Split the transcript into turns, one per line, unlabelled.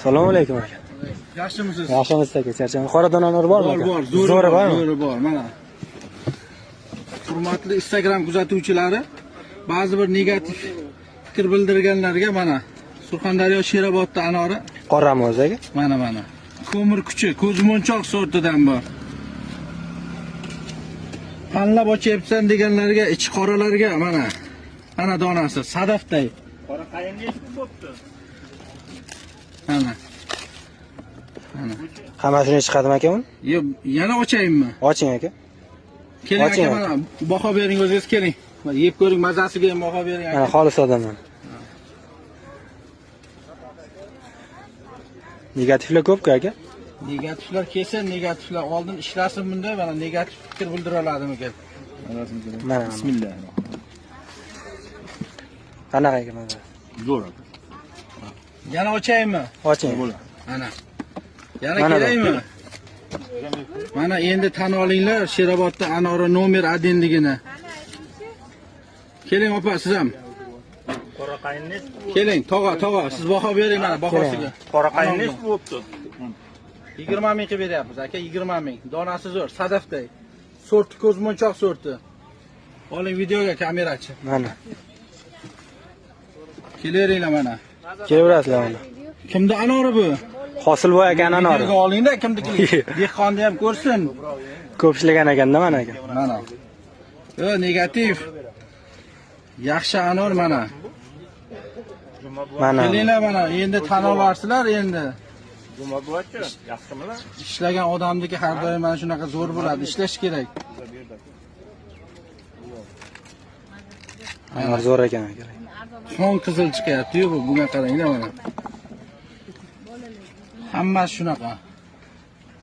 Assalomu alaykum aka.
Yaxshimisiz?
Yaxshimisiz aka, charcham. Qora donalari bormi aka?
Bor,
zo'ri bormi?
Zo'ri bor, mana. Hurmatli Instagram kuzatuvchilari, ba'zi bir negativ fikr bildirganlarga mana Surxondaryo Sherobodda anori
Qorami o'zi aka?
mana. Ko'mir kuchi, ko'zmonchoq sortidan bor. Tanlab ochyapsan deganlarga, ichi qoralarga mana. Ana donasi sadafday.
Qora qayinni eshitib bo'pti.
Mana.
Hammasini chiqadimi aka uni?
Yo'q, yana ochaymi?
Oching aka.
Keling
Oching
aka, mana baho bering o'zingiz keling. Yeb ko'ring, mazasiga ham baho bering aka.
Mana xolis odamman. Negativlar ko'p-ku aka?
Negativlar kelsa, negativlar oldin ishlasin bunda, mana negativ fikr bildira oladimi aka?
Mana.
Bismillah.
Qanaqa aka mana?
Zo'r.
Yana ochaymi?
Oching.
Mana. Yana
Mana
kelaymi? Mana endi tan olinglar, Sherobodda anori nomer 1 ligini. Keling opa, siz ham.
Qora qayinni
Keling, tog'a, siz baho bering mana bahosiga.
Qora qayinni eshitib bo'pti.
20 ming qilib beryapmiz aka, 20 ming. Donasi zo'r, sadafday. Sorti ko'zmonchoq sorti. Oling videoga kamerachi.
Mana.
Kelaveringlar mana.
Kelaverasizlar mana.
Kimda anori bu?
Hosilboy akani anori.
Videoga olingda kimniki? Dehqonni ham ko'rsin.
Ko'p ishlagan ekanda mana aka.
Mana. Negativ. Yaxshi anor mana.
Mana.
Kelinglar mana, endi tan olarsizlar endi.
Juma bo'lachi? Yaxshimilar?
Ishlagan odamniki har doim mana shunaqa zo'r bo'ladi, ishlash kerak.
Anor zo'r ekan aka.
Qon qizil chiqyapti-yu, bunga qaranglar mana. Hammasi shunaqa.